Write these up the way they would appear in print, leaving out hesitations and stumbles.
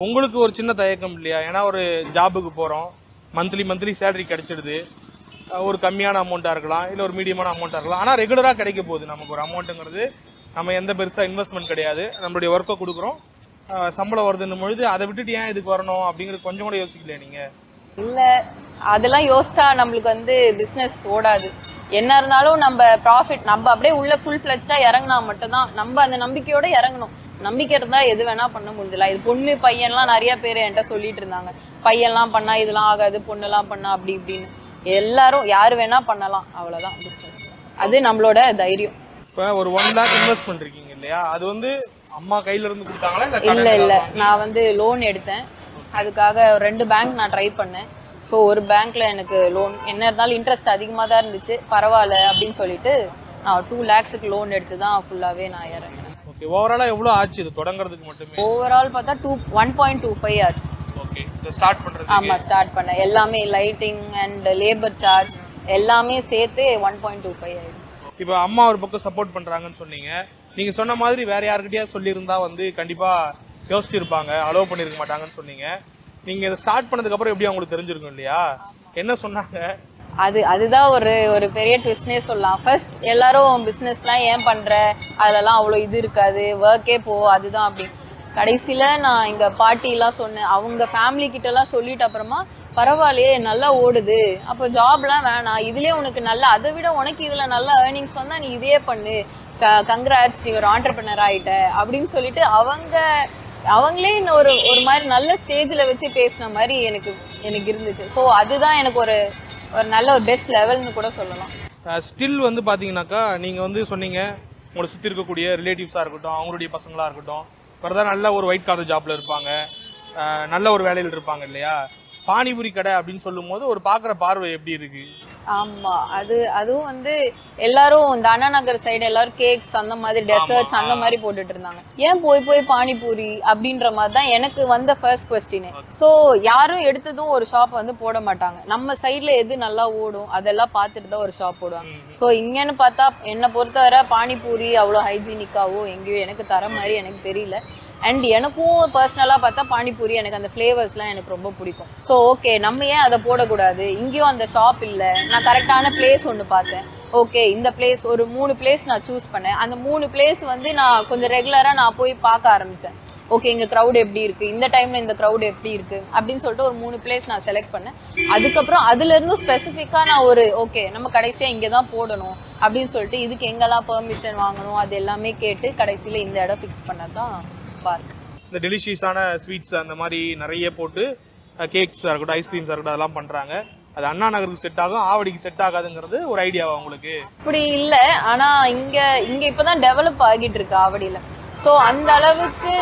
உங்களுக்கு ஒரு சின்ன தயக்கம் இல்லையா? ஏன்னா ஒரு ஜாபுக்கு போறோம், மந்த்லி சேலரி கிடைச்சிடுது. ஒரு கம்மியான அமௌண்ட்டா இருக்கலாம், இல்ல ஒரு மீடியமான அமௌண்ட்டா இருக்கலாம். ஆனா ரெகுலரா கிடைக்க போகுது நமக்கு ஒரு அமௌண்ட்டுங்கிறது. நம்ம எந்த பெருசா இன்வெஸ்ட்மெண்ட் கிடையாது. நம்மளுடைய ஒர்க்கை கொடுக்குறோம், சம்பளம் வருதுன்னும் பொழுது அதை விட்டுட்டு ஏன் இதுக்கு வரணும் அப்படிங்கிறது கொஞ்சம் கூட யோசிக்கலையா நீங்க? இல்ல, அதெல்லாம் யோசிச்சா நம்மளுக்கு பிசினஸ் ஓடாது. என்ன இருந்தாலும் நம்ம ப்ராஃபிட் நம்ம அப்படியே உள்ள ஃபுல் ஃபிளெஜ்டா இறங்கினா மட்டும்தான். நம்ம அந்த நம்பிக்கையோட இறங்கணும். நம்பிக்கை இருந்தா எது வேணா பண்ண முடியல. இது பொண்ணு பையன்லாம் நிறைய பேர் என்கிட்ட சொல்லிட்டு இருந்தாங்க, பையன்லாம் பண்ணா இதெல்லாம் ஆகாது, பொண்ணுலாம் பண்ணா அப்படி இப்படின்னு. எல்லாரும் யாரு வேணா பண்ணலாம், அவ்வளவுதான் பிசினஸ். அது நம்மளோட தைரியம். இப்ப ஒரு 1 lakh இன்வெஸ்ட் பண்றீங்க இல்லையா? அது வந்து அம்மா கையில இருந்து கொடுத்தாங்களா? இல்ல நான் லோன் எடுத்தேன். அதுக்காக 2 பேங்க் நான் ட்ரை பண்ணேன். ஸோ ஒரு பேங்க்ல எனக்கு லோன் என்ன இருந்தாலும் இன்ட்ரெஸ்ட் அதிகமா தான் இருந்துச்சு, பரவாயில்ல அப்படின்னு சொல்லிட்டு நான் 2 lakhsக்கு லோன் எடுத்து தான் ஃபுல்லாவே நான் இறங்கினேன். ஓகே, ஓவராலா எவ்வளவு ஆச்சு இது தொடங்குறதுக்கு மட்டுமே? ஓவரால் பார்த்தா 1.25 ஆச்சு. ஓகே, ஸ்டார்ட் பண்றது. ஆமா, ஸ்டார்ட் பண்ண எல்லாமே லைட்டிங் அண்ட் லேபர் சார்ஜ் எல்லாமே சேர்த்து 1.25 ஆயிடுச்சு. இப்போ அம்மா ஒரு பக்கம் சப்போர்ட் பண்றாங்கன்னு சொன்னீங்க. நீங்க சொன்ன மாதிரி வேற யாருக்கிட்டயா சொல்லியிருந்தா வந்து கண்டிப்பா யோசிச்சிருப்பாங்க, அலோவ் பண்ணிருக்க மாட்டாங்கன்னு சொன்னீங்க. நீங்க இதை ஸ்டார்ட் பண்ணதுக்கு அப்புறம் எப்படி அவங்களுக்கு தெரிஞ்சிருக்கும் இல்லையா? என்ன சொன்னாங்க? அதுதான் ஒரு பெரிய ட்விஸ்ட்னே சொல்லலாம். ஃபர்ஸ்ட் எல்லாரும் பிசினஸ்லாம் ஏன் பண்ற, அதுலலாம் அவ்வளோ இது இருக்காது, ஒர்க்கே போ, அதுதான் அப்படி. கடைசியில நான் எங்க பாட்டி எல்லாம் சொன்னேன், அவங்க ஃபேமிலி கிட்ட எல்லாம் சொல்லிட்டு அப்புறமா பரவாயில்லையே நல்லா ஓடுது, அப்போ ஜாப்லாம் வேணாம், இதுலயே உனக்கு நல்லா, அதை விட உனக்கு இதுல நல்ல ஏர்னிங்ஸ் வந்தா நீ இதே பண்ணு, கங்க்ராட்ஸ் நீ ஒரு ஆண்டர்பிரனர் ஆயிட்ட அப்படின்னு சொல்லிட்டு அவங்களே ஒரு மாதிரி நல்ல ஸ்டேஜ்ல வச்சு பேசின மாதிரி எனக்கு இருந்துச்சு. ஸோ அதுதான் எனக்கு ஒரு நல்ல ஒரு பெஸ்ட் லெவல்னு கூட சொல்லலாம். ஸ்டில் வந்து பாத்தீங்கன்னாக்கா நீங்க வந்து சொன்னீங்க, உங்களை சுத்தி இருக்கக்கூடிய ரிலேட்டிவ்ஸா இருக்கட்டும், அவங்களுடைய பசங்களா இருக்கட்டும், ஃபர்தர் நல்ல ஒரு ஒயிட் காலர் ஜாப்ல இருப்பாங்க, நல்ல ஒரு வேலையில் இருப்பாங்க இல்லையா? பானிபூரி கடை அப்படின்னு சொல்லும் போது ஒரு பாக்குற பார்வை எப்படி இருக்கு? ஆமா, அதுவும் எல்லாரும் இந்த அண்ணா நகர் சைடு எல்லாரும் கேக்ஸ் அந்த மாதிரி டெசர்ட்ஸ் அந்த மாதிரி போட்டுட்டு இருந்தாங்க. ஏன் போய் பானிபூரி அப்படின்ற மாதிரி தான் எனக்கு வந்த ஃபர்ஸ்ட் கொஸ்டின். சோ யாரும் எடுத்ததும் ஒரு ஷாப் போட மாட்டாங்க. நம்ம சைட்ல எது நல்லா ஓடும் அதெல்லாம் பார்த்துட்டு தான் ஒரு ஷாப் போடுவாங்க. சோ இங்கன்னு பார்த்தா என்னை பொறுத்தவரை பானிபூரி அவ்வளவு ஹைஜீனிக்காவோ எங்கேயோ எனக்கு தர மாதிரி எனக்கு தெரியல. அண்ட் எனக்கும் பர்சனலா பார்த்தா பானிபூரி எனக்கு அந்த ஃபிளேவர்ஸ்லாம் எனக்கு ரொம்ப பிடிக்கும். ஸோ ஓகே, நம்ம ஏன் அதை போடக்கூடாது? இங்கேயும் அந்த ஷாப் இல்லை, நான் கரெக்டான பிளேஸ் ஒன்று பார்த்தேன். ஓகே, இந்த பிளேஸ் ஒரு 3 பிளேஸ் நான் சூஸ் பண்ணேன். அந்த 3 பிளேஸ் நான் கொஞ்சம் ரெகுலரா நான் போய் பார்க்க ஆரம்பிச்சேன். ஓகே, இங்க க்ரௌட் எப்படி இருக்கு, இந்த டைம்ல இந்த க்ரௌட் எப்படி இருக்கு அப்படின்னு சொல்லிட்டு ஒரு 3 பிளேஸ் நான் செலக்ட் பண்ணேன். அதுக்கப்புறம் அதுல இருந்து ஸ்பெசிஃபிக்கா நான் ஓகே நம்ம கடைசியா இங்கதான் போடணும் அப்படின்னு சொல்லிட்டு இதுக்கு எங்கெல்லாம் பெர்மிஷன் வாங்கணும் அது எல்லாமே கேட்டு கடைசியில இந்த இடம் ஃபிக்ஸ் பண்ணதான் பார்க். இந்த டெலிஷியஸான ஸ்வீட்ஸ் அந்த மாதிரி நிறைய போட்டு கேக்ஸா இருக்கட்டும், ஐஸ்கிரீம்ஸா இருக்கட்டும், அதெல்லாம் பண்றாங்க. அது அண்ணா நகருக்கு செட் ஆகும், ஆவடிக்கு செட் ஆகாதுங்கிறது ஒரு ஐடியாவா உங்களுக்கு? அப்படி இல்ல, ஆனா இங்க இப்பதான் டெவலப் ஆகிட்டு இருக்கு ஆவடியில. சோ அந்த அளவுக்கு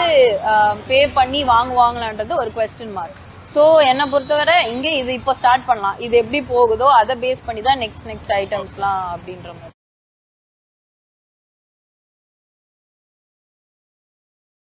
பே பண்ணி வாங்குவாங்களான்றது ஒரு குவெஸ்டின் மார்க். சோ என்னை பொறுத்தவரை இங்க இது இப்போ ஸ்டார்ட் பண்ணலாம், இது எப்படி போகுதோ அதை பேஸ் பண்ணி தான் நெக்ஸ்ட் ஐட்டம்ஸ்லாம் அப்படின்ற மாதிரி.